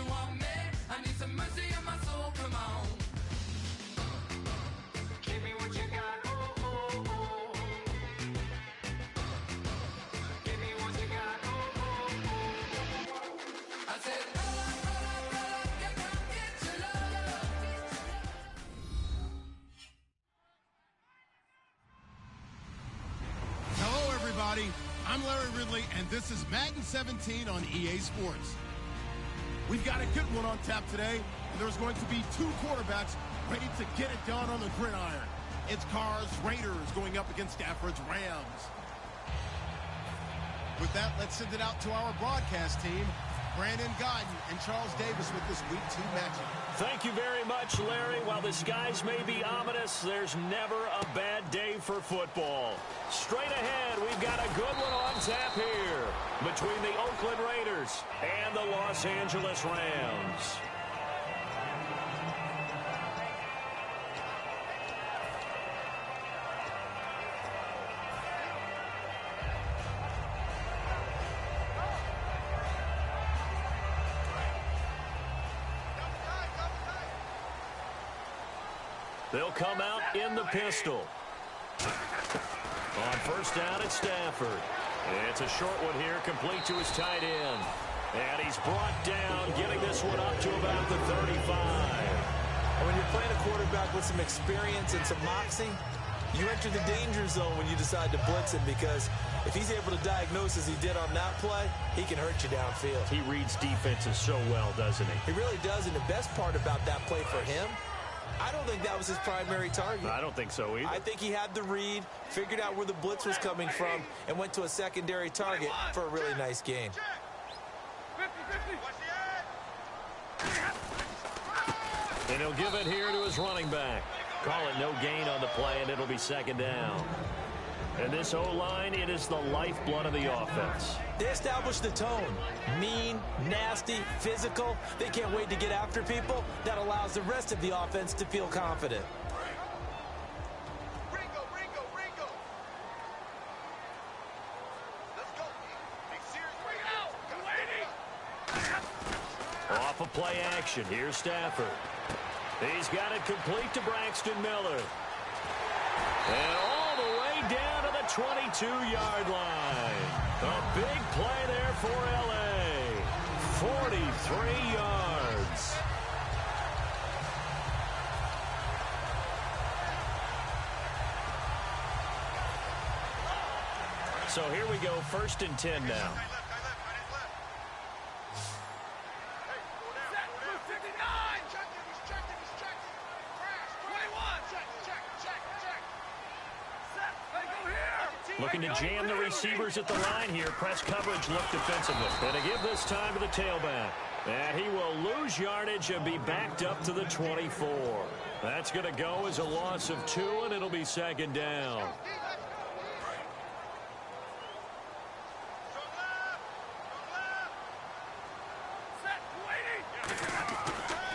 want me? I need some mercy on my soul, come on. Give me what you got, oh, oh, oh. Give me what you got, oh, oh, oh. I said, roll up, yeah, come get your love. Hello, everybody. I'm Larry Ridley, and this is Madden 17 on EA Sports. We've got a good one on tap today, and there's going to be two quarterbacks ready to get it done on the gridiron. It's Carr's Raiders going up against Stafford's Rams. With that, let's send it out to our broadcast team. Brandon Godden and Charles Davis with this Week 2 matchup. Thank you very much, Larry. While the skies may be ominous, there's never a bad day for football. Straight ahead, we've got a good one on tap here between the Oakland Raiders and the Los Angeles Rams. They'll come out in the pistol. On first down, it's Stafford. It's a short one here, complete to his tight end. And he's brought down, getting this one up to about the 35. And when you're playing a quarterback with some experience and some moxie, you enter the danger zone when you decide to blitz him, because if he's able to diagnose as he did on that play, he can hurt you downfield. He reads defenses so well, doesn't he? He really does, and the best part about that play for him, I don't think that was his primary target. I don't think so either. I think he had the read, figured out where the blitz was coming from, and went to a secondary target for a really nice game. And he'll give it here to his running back. Call it no gain on the play, and it'll be second down. And this O-line, it is the lifeblood of the offense. They established the tone. Mean, nasty, physical. They can't wait to get after people. That allows the rest of the offense to feel confident. Ringo. Let's go. Big series. Off of play action, here's Stafford. He's got it complete to Braxton Miller. And all the way down to the 22-yard line. A big play there for L.A. 43 yards. So here we go, 1st and 10 now. Looking to jam the receivers at the line here. Press coverage, look defensively. And to give this time to the tailback. And he will lose yardage and be backed up to the 24. That's going to go as a loss of 2, and it'll be second down.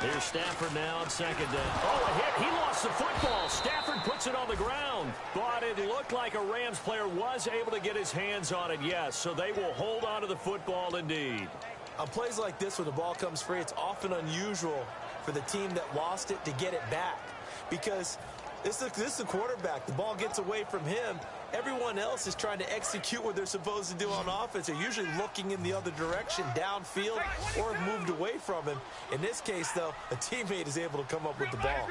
Here's Stafford now on second down. Oh, a hit. He lost the football. Stafford puts it on the ground. But it looked like a Rams player was able to get his hands on it, yes. So they will hold on to the football indeed. On plays like this where the ball comes free, it's often unusual for the team that lost it to get it back. Because this is a quarterback. The ball gets away from him. Everyone else is trying to execute what they're supposed to do on offense. They're usually looking in the other direction, downfield, or have moved away from him. In this case, though, a teammate is able to come up with the ball.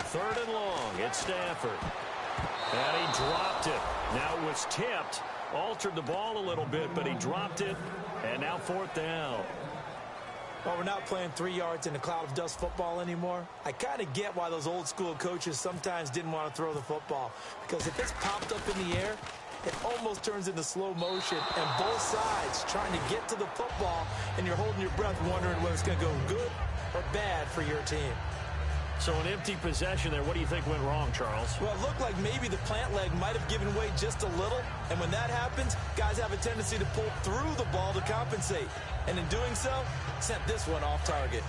3rd and long. It's Stafford. And he dropped it. Now it was tipped. Altered the ball a little bit, but he dropped it. And now 4th down. Well, we're not playing 3 yards in a cloud of dust football anymore. I kind of get why those old school coaches sometimes didn't want to throw the football. Because if it's popped up in the air, it almost turns into slow motion. And both sides trying to get to the football, and you're holding your breath wondering whether it's going to go good or bad for your team. So an empty possession there. What do you think went wrong, Charles? Well, it looked like maybe the plant leg might have given way just a little. And when that happens, guys have a tendency to pull through the ball to compensate. And in doing so, sent this one off target.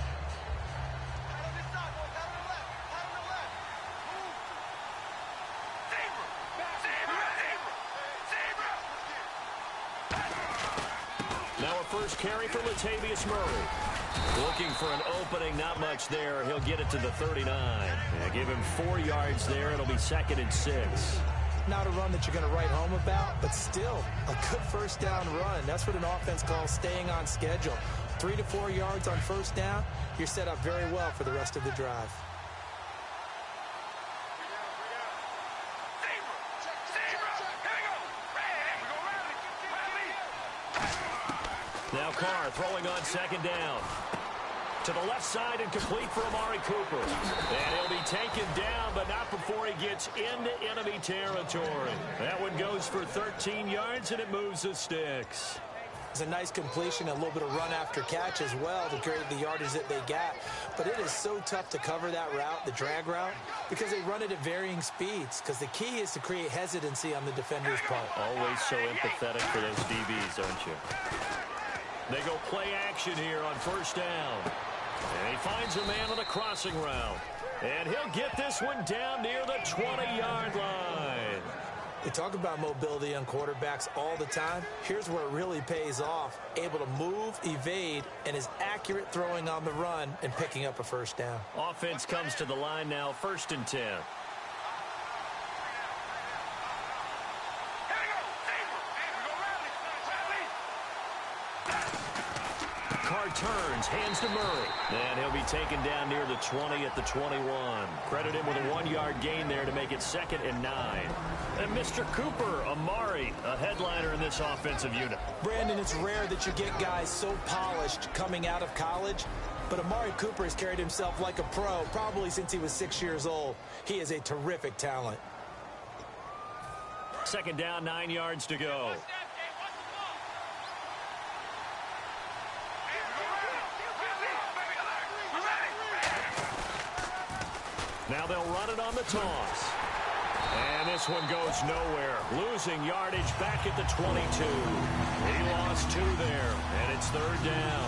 Now a first carry for Latavius Murray. Looking for an opening, not much there. He'll get it to the 39. Yeah, give him 4 yards there. It'll be 2nd and 6. Not a run that you're going to write home about, but still a good first down run. That's what an offense calls staying on schedule. 3 to 4 yards on first down, you're set up very well for the rest of the drive. Now Carr throwing on 2nd down. To the left side and complete for Amari Cooper. And he'll be taken down, but not before he gets into enemy territory. That one goes for 13 yards, and it moves the sticks. It's a nice completion, a little bit of run after catch as well to create the yardage that they got. But it is so tough to cover that route, the drag route, because they run it at varying speeds. Because the key is to create hesitancy on the defender's part. Always so empathetic for those DBs, aren't you? They go play action here on first down. And he finds a man on the crossing route. And he'll get this one down near the 20-yard line. They talk about mobility on quarterbacks all the time. Here's where it really pays off. Able to move, evade, and is accurate throwing on the run and picking up a first down. Offense comes to the line now, 1st and 10. Carr turns, hands to Murray. And he'll be taken down near the 20 at the 21. Credit him with a 1-yard gain there to make it 2nd and 9. And Mr. Cooper, Amari, a headliner in this offensive unit. Brandon, it's rare that you get guys so polished coming out of college, but Amari Cooper has carried himself like a pro probably since he was 6 years old. He is a terrific talent. 2nd down, 9 yards to go. Now they'll run it on the toss. And this one goes nowhere. Losing yardage back at the 22. He lost 2 there, and it's 3rd down.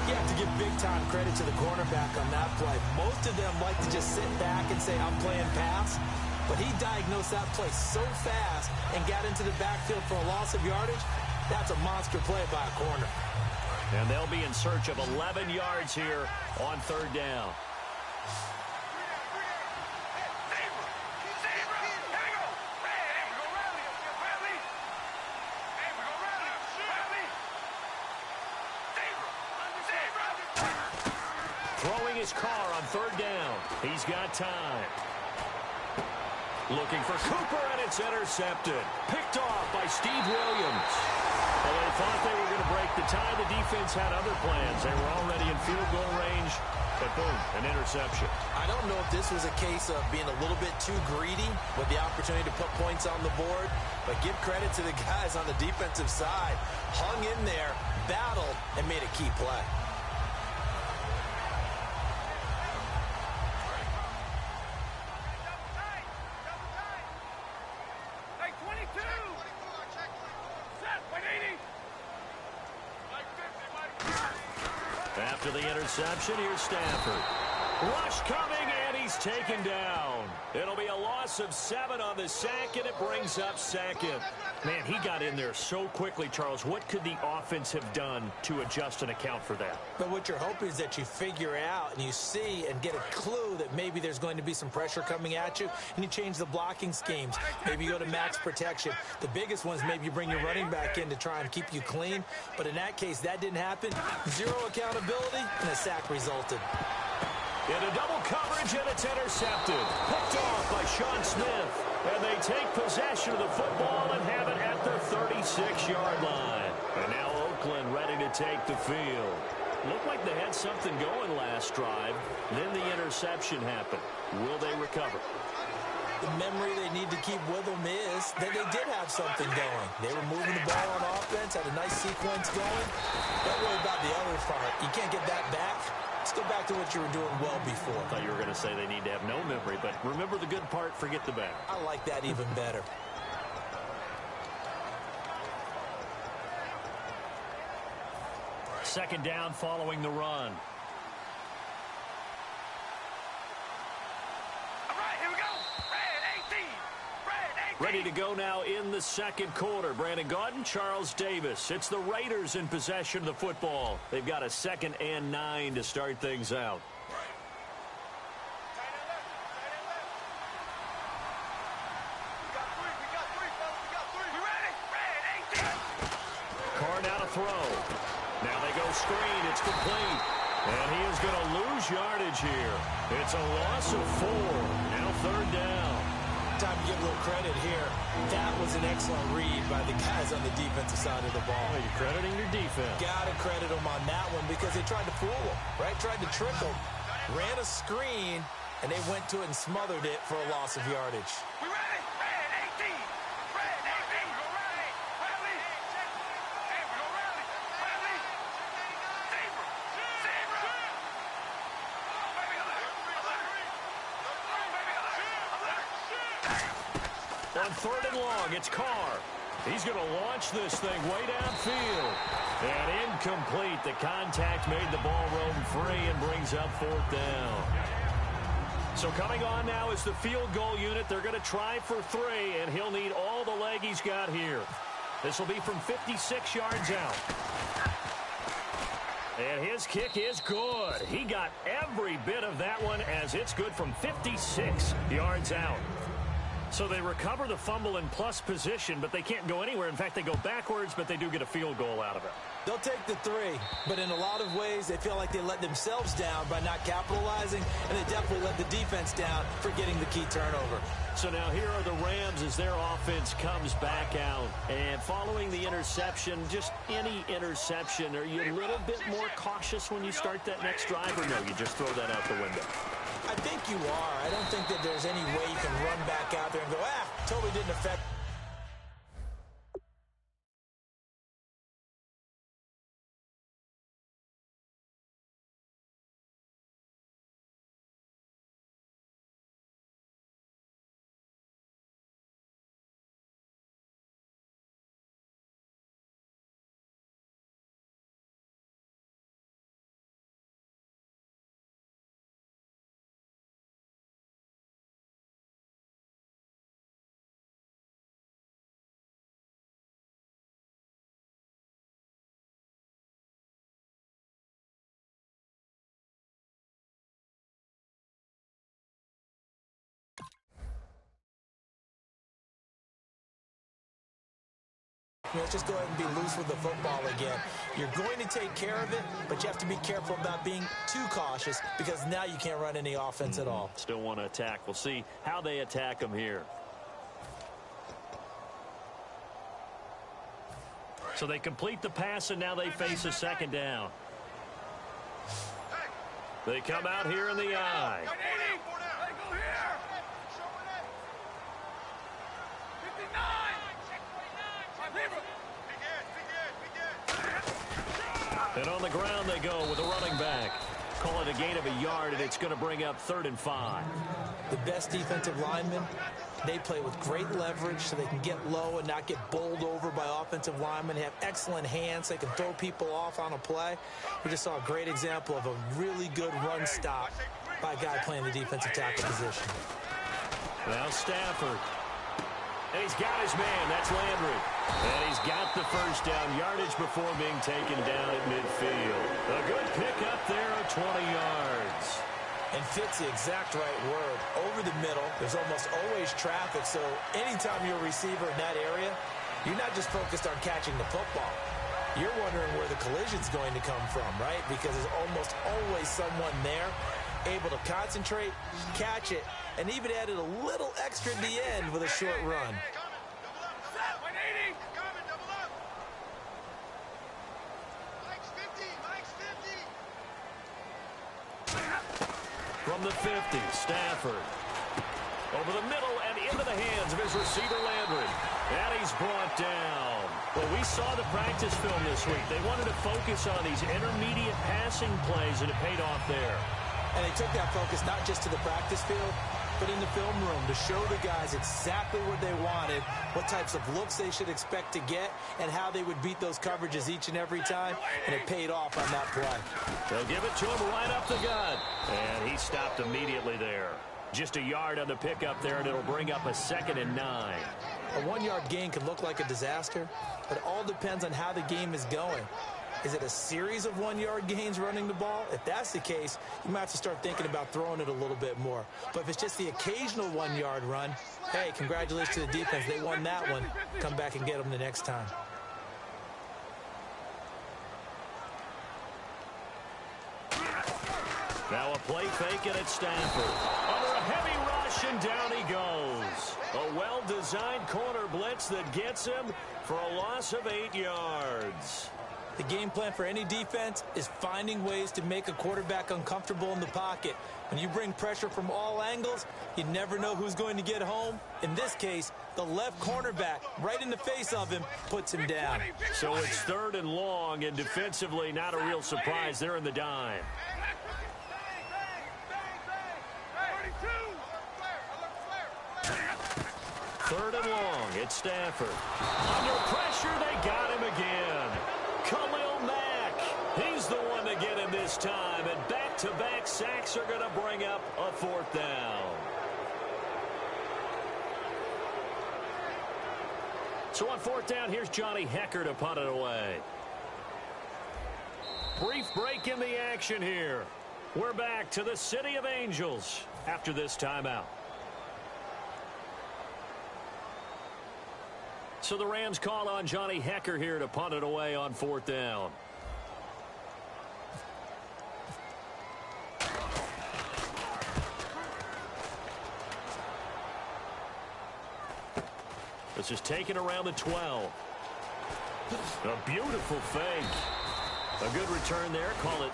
You have to give big-time credit to the cornerback on that play. Most of them like to just sit back and say, I'm playing pass. But he diagnosed that play so fast and got into the backfield for a loss of yardage. That's a monster play by a corner. And they'll be in search of 11 yards here on 3rd down. Throwing his car on 3rd down. He's got time. Looking for Cooper, and it's intercepted. Picked off by Steve Williams. Well, they thought they were going to break the tie. The defense had other plans. They were already in field goal range, but boom, an interception. I don't know if this was a case of being a little bit too greedy with the opportunity to put points on the board, but give credit to the guys on the defensive side. Hung in there, battled, and made a key play. After the interception, here's Stafford. Rush coming, and he's taken down. It'll be a loss of 7 on the sack, and it brings up 2nd. Man, he got in there so quickly, Charles. What could the offense have done to adjust and account for that? But what you're hoping is that you figure out and you see and get a clue that maybe there's going to be some pressure coming at you, and you change the blocking schemes. Maybe you go to max protection. The biggest one is maybe you bring your running back in to try and keep you clean. But in that case, that didn't happen. 0 accountability, and a sack resulted. Into double coverage, and it's intercepted. Picked off by Sean Smith. And they take possession of the football and have it at their 36-yard line. And now Oakland ready to take the field. Looked like they had something going last drive. Then the interception happened. Will they recover? The memory they need to keep with them is that they did have something going. They were moving the ball on offense, had a nice sequence going. Don't worry about the other part. You can't get that back. Let's go back to what you were doing well before. I thought you were going to say they need to have no memory, but remember the good part, forget the bad. I like that even better. Second down following the run. Ready to go now in the second quarter. Brandon Gaudin, Charles Davis. It's the Raiders in possession of the football. They've got a 2nd and 9 to start things out. Carr now to throw. Now they go screen. It's complete. And he is going to lose yardage here. It's a loss of 4. Now 3rd down. Time to give a little credit here. That was an excellent read by the guys on the defensive side of the ball. Oh, you're crediting your defense. Got to credit them on that one because they tried to fool them, right? Tried to trick them. Ran a screen, and they went to it and smothered it for a loss of yardage. We ready? Red 18. Red 18. We go rally. Rally. Hey, we go rally. Rally. Zebra. Zebra. Oh, baby, alert. Alert. Oh, baby, alert. Alert. On 3rd and long, it's Carr. He's going to launch this thing way downfield. And incomplete. The contact made the ball roam free and brings up 4th down. So coming on now is the field goal unit. They're going to try for 3, and he'll need all the leg he's got here. This will be from 56 yards out. And his kick is good. He got every bit of that one as it's good from 56 yards out. So they recover the fumble in plus position, but they can't go anywhere. In fact, they go backwards, but they do get a field goal out of it. They'll take the 3, but in a lot of ways, they feel like they let themselves down by not capitalizing, and they definitely let the defense down for getting the key turnover. So now here are the Rams as their offense comes back out. And following the interception, just any interception, are you a little bit more cautious when you start that next drive, or no, you just throw that out the window? I think you are. I don't think that there's any way you can run back out there and go, totally didn't affect. Let's just go ahead and be loose with the football again. You're going to take care of it, but you have to be careful about being too cautious because now you can't run any offense at all. Still want to attack. We'll see how they attack them here. So they complete the pass, and now they face a 2nd down. They come out here in the eye. And on the ground they go with a running back. Call it a gain of a yard, and it's going to bring up 3rd and 5. The best defensive linemen, they play with great leverage so they can get low and not get bowled over by offensive linemen. They have excellent hands. They can throw people off on a play. We just saw a great example of a really good run stop by a guy playing the defensive tackle position. Now Stafford. And he's got his man. That's Landry. And he's got the 1st down yardage before being taken down at midfield. A good pickup there of 20 yards. And fits the exact right word. Over the middle, there's almost always traffic. So anytime you're a receiver in that area, you're not just focused on catching the football. You're wondering where the collision's going to come from, right? Because there's almost always someone there able to concentrate, catch it, and even added a little extra at the end with a short run. From the 50, Stafford. Over the middle and into the hands of his receiver, Landry. And he's brought down. Well, we saw the practice film this week. They wanted to focus on these intermediate passing plays, and it paid off there. And they took that focus not just to the practice field, but in the film room to show the guys exactly what they wanted, what types of looks they should expect to get, and how they would beat those coverages each and every time, and it paid off on that play. They'll give it to him right up the gut, and he stopped immediately there. Just a yard on the pickup there, and it'll bring up a 2nd and 9. A 1-yard gain could look like a disaster, but it all depends on how the game is going. Is it a series of 1-yard gains running the ball? If that's the case, you might have to start thinking about throwing it a little bit more. But if it's just the occasional 1-yard run, hey, congratulations to the defense. They won that one. Come back and get them the next time. Now a play fake, and it's Stafford. Under a heavy rush, and down he goes. A well-designed corner blitz that gets him for a loss of 8 yards. The game plan for any defense is finding ways to make a quarterback uncomfortable in the pocket. When you bring pressure from all angles, you never know who's going to get home. In this case, the left cornerback, right in the face of him, puts him down. So it's 3rd and long, and defensively not a real surprise. They're in the dime. 3rd and long. It's Stafford. Under pressure, they got him again. Khalil Mack. He's the one to get him this time. And back-to-back sacks are going to bring up a 4th down. So on 4th down, here's Johnny Hekker to punt it away. Brief break in the action here. We're back to the City of Angels after this timeout. So the Rams call on Johnny Hekker here to punt it away on 4th down. This is taken around the 12. A beautiful fake. A good return there. Call it